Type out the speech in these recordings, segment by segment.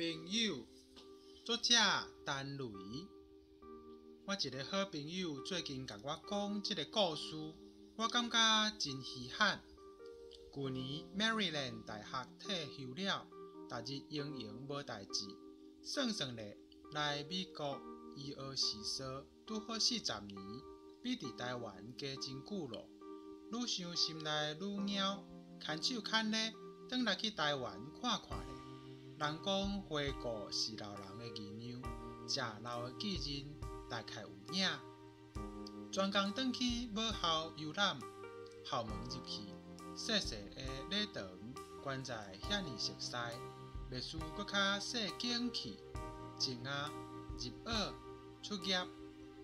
朋友，作者陈雷。我一个好朋友最近甲我讲这个故事，我感觉真稀罕。去年 Maryland 大学退休了，逐日营营无代志，算算咧来美国医学实习，拄好40年，比伫台湾加真久咯。愈想心内愈拗，牵手牵咧，转来去台湾看看咧。人讲花果是老人的姨娘，食老的记认大概有影。专工转去母校游览，校门入去，细细的礼堂关在遐尼熟悉，袂输搁较细景气。前啊，入学、出业、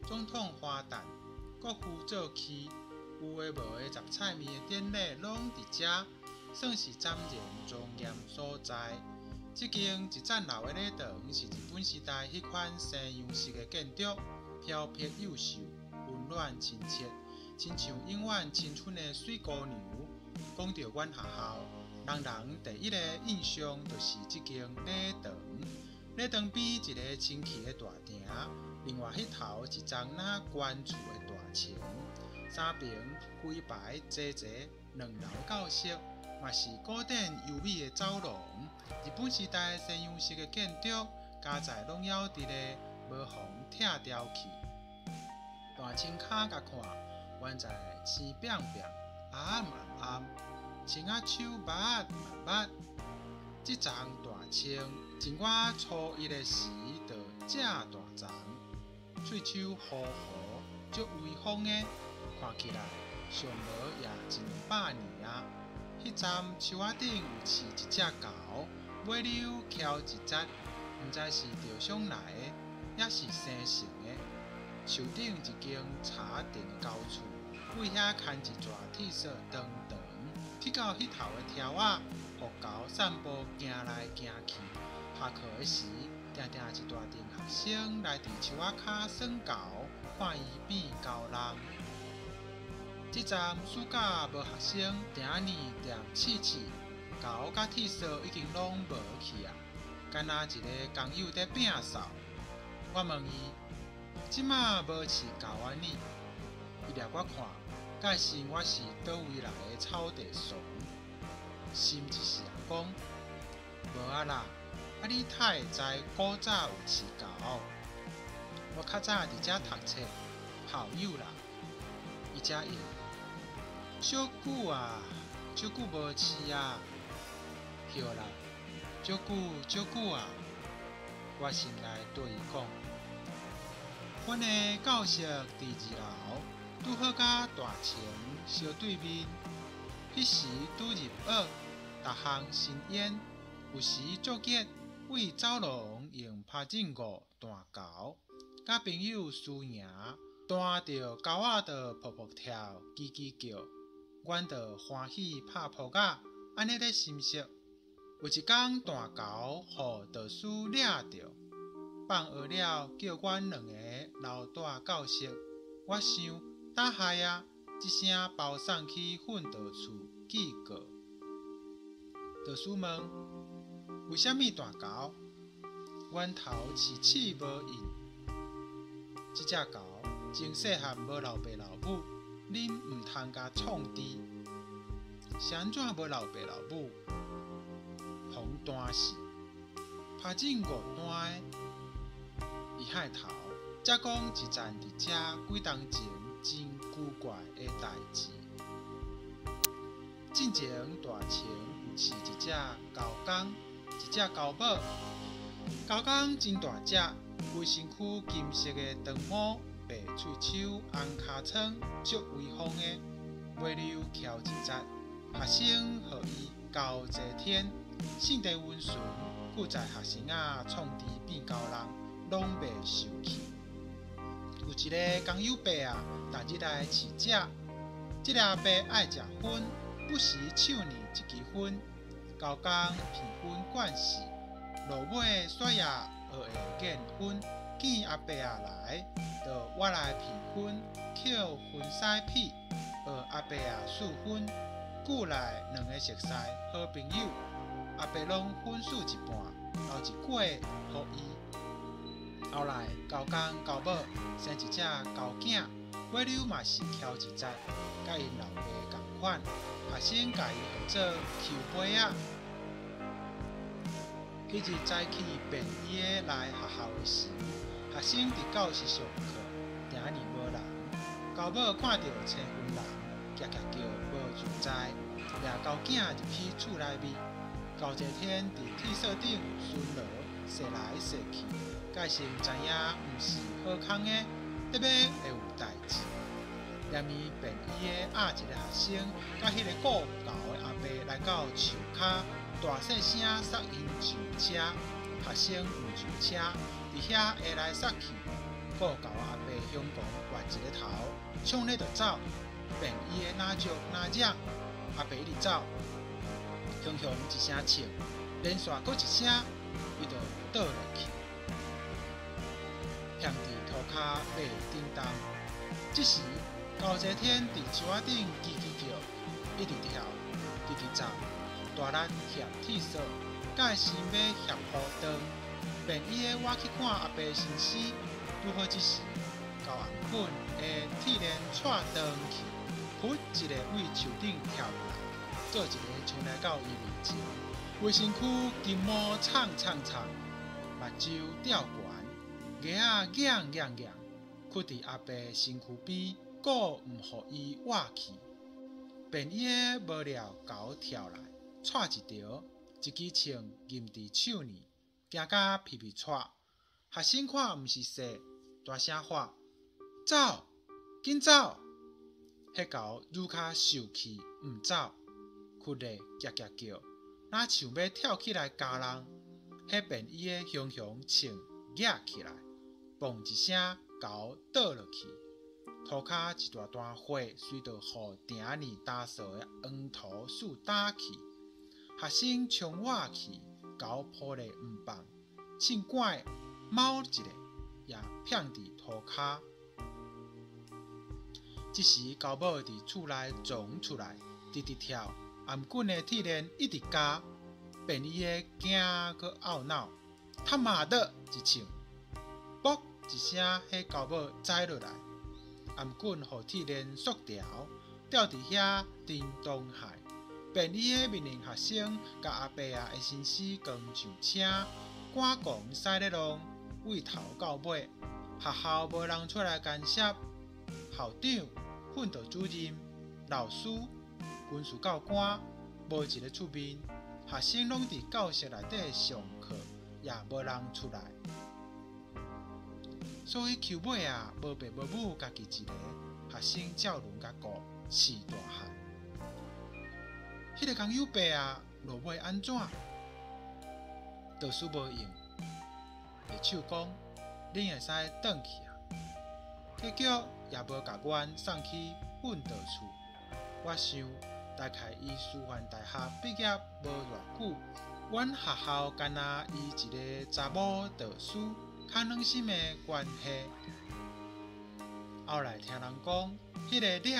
总统花旦、国父做起，有诶无诶杂菜面的典礼拢伫遮，算是暂然庄严所在。这间一层楼的礼堂是日本时代迄款西洋式的建筑，飘撇幼秀，温暖亲切，亲像永远青春的水姑娘。讲到阮学校，人第一个印象就是这间礼堂。礼堂边一个清气的大亭，另外迄头一张那关厝的大墙，三边规排齐齐2楼教室。嘛是古典优美的走廊，日本时代西洋式的建筑，加在拢要伫咧无风拆掉去。大青骹甲看，原在青扁扁，暗暗，青啊手捌捌。这张大青，从我初一的时就正大张，喙手糊糊，足威风的，看起来上无也真100年啊。迄站树仔顶有饲一只猴，尾溜翘一截，毋知是钓上来的，也是生成的。树顶一间茶店的高厝，为遐牵一撮铁丝长长，铁到迄头的条仔，互猴散步行来行去。下课的时，定定一大群学生来伫树仔骹耍猴，看伊变猴人。这站暑假无学生，定年店试试，猴甲铁丝已经拢无去啊，干那一个工友在摒扫。我问伊，即马无饲猴安尼？伊掠我看，介是我是倒位来的草地熊，心一时啊讲，无啊啦，啊你太会知古早有饲猴？我较早伫遮读册，校友啦。伊才应，小久啊，足久无饲啊，对啦，足久啊。我心内对伊讲，阮的教室伫2楼，拄好甲大墙相对面。迄时拄入学，逐项新烟，有时作热，为走廊用拍正五弹猴，甲朋友输赢。弹着狗仔就噗噗跳，叽叽叫，阮就欢喜拍扑仔，安尼咧心息。有一天弹狗互导师抓着，放学了叫阮2个留在教室。我想打害啊，一声包送去训导处记过。导师问：为什么弹狗？阮头饲齿无应。这只狗从细汉无老爸老母，恁毋通甲创治。是安怎无老爸老母？互弹死，拍正5弹的。伊海头，才讲一站伫遮几冬前真古怪的代志。进前大墙有饲一只狗公，一只狗母。狗公真大只，规身躯金色的长毛。白喙手、红尻川，足威风的，尾溜翘一截。学生号伊高济天，性地温顺，故在学生创治变猴人，拢袂受气。有一个工友伯逐日来饲只，这个伯爱食薰，不时手捏一支薰，狗公鼻薰惯势，落尾煞夜学会见薰。见阿伯来，就我来皮薰，捡薰丝片，学阿伯试薰。久来2个熟识好朋友，阿伯拢分输一半，留一粿予伊。后来高公高母生一只高囝，尾流嘛是翘一节，甲因老爸同款，学生甲伊号做裘尾仔。迄日早起便衣的来学校的时，学生伫教室上课，定年无人。高母看到青云人，夹夹叫无自在，掠高囝入去厝内面。高一天伫铁锁顶巡逻，踅来踅去，介先知影毋是好康的，得要会有代志。连伊便衣的压一个学生，甲迄个顾教的阿伯来到树骹。大细声塞因上车，学生唔上车，伫遐下来塞去。顾教阿伯向讲歪一个头，冲咧就走。便衣的哪招哪嚷，阿伯一直走，雄雄一声笑，连续搁一声，伊就倒落去，向伫涂骹爬叮当。这时高一天伫树仔顶叽叽叫，一直跳，直直走。大力掀铁锁，介先要掀铺灯。便衣的我去看阿伯身死，拄好这时高红粉的铁链踹断去，噗一个为树顶跳落来，做一个冲来到伊面前，规身躯金毛蹭蹭蹭，目睭吊悬，牙仔痒痒痒，屈伫阿伯身躯边，顾毋互伊挖去。便衣的无料高跳来。踹一条，一支枪掖伫手呢，惊甲皮皮踹。学生看毋是说，大声喊：“走，紧走！”迄狗愈较受气，毋走，屈咧夹夹叫，若像要跳起来咬人。迄便衣的雄雄穿夹起来，嘣一声，狗倒落去，涂骹一大段血，随着互顶年打扫的黄土树打去。学生冲我去，狗扑咧毋放，凊拐猫一个，也骗伫涂骹。这时高母伫厝内撞出来，直直跳，颔棍的铁链一直夹，便衣的惊佮懊恼，他妈的一枪，啵一声，迄高母栽落来，颔棍互铁链缩条，吊伫遐叮咚害。便衣的面临学生，甲阿伯的身尸扛上车，赶狂驶咧路，为头到尾，学校无人出来干涉。校长、训导主任、老师、军事教官，无一个出面。学生拢伫教室内底上课，也无人出来。所以裘尾啊，无爸无母，家己一个学生照轮甲顾，是大汉。迄个工友伯啊，落尾安怎？导师无用，会手讲，恁会使转去啊。结局也无甲阮送去训导处。我想，大概伊师范大学毕业无偌久，阮学校干那伊一个查某导师，较软心的关系。后来听人讲，迄个掠去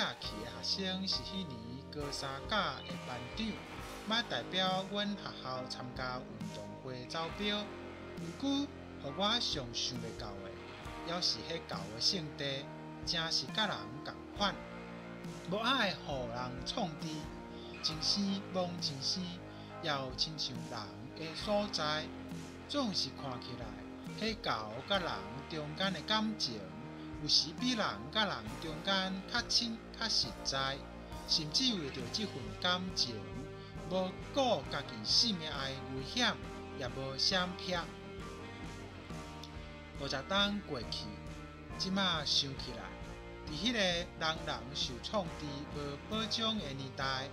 的学生是迄年高三甲的班长，捌代表阮学校参加运动会走标。毋过，互我上想袂到的，要是迄旧的圣地，真是甲人共款，无爱互人创治，真生妄真生，要亲像人的所在，总是看起来，迄旧甲人中间的感情，有时比人甲人中间较亲较实在。甚至为着这份感情，无顾家己性命的危险，也无闪避。50冬过去，即马想起来，伫迄个人人受创治、无保障的年代，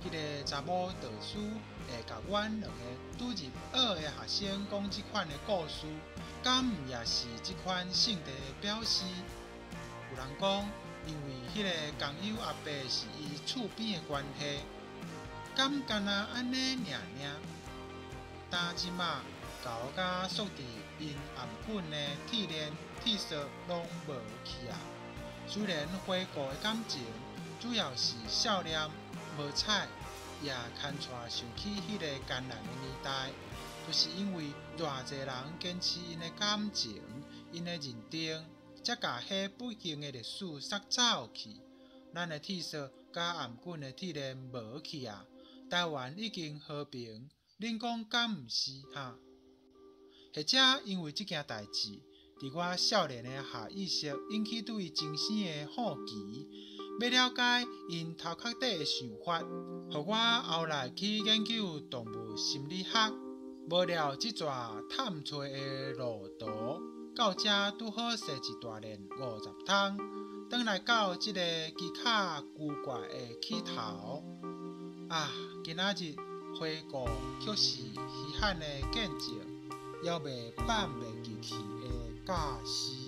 迄个查某导师会甲阮两个拄入学的学生讲即款的故事，敢毋也是即款圣地的表示？有人讲。因为迄个工友阿伯是伊厝边的关系，敢干那安尼尔尔？但即马狗甲锁伫因颔棍的铁链、铁锁拢无去啊。虽然花过的感情主要是少年无彩，也牵带想起迄个艰难的年代。就是因为偌济人坚持因的感情、因的认定，才甲迄不幸的历史杀走去。咱的铁索甲颔棍的铁链无去啊！台湾已经和平，恁讲敢毋是哈？或者因为这件代志，伫我少年的下意识引起对精神的好奇，要了解因头壳底的想法，互我后来去研究动物心理学。无料这撮探找的路途，到这拄好踅一大连50趟，转来到这个奇卡古怪的起头。今仔日回顾却是稀罕的见证，也未放袂记去的假死。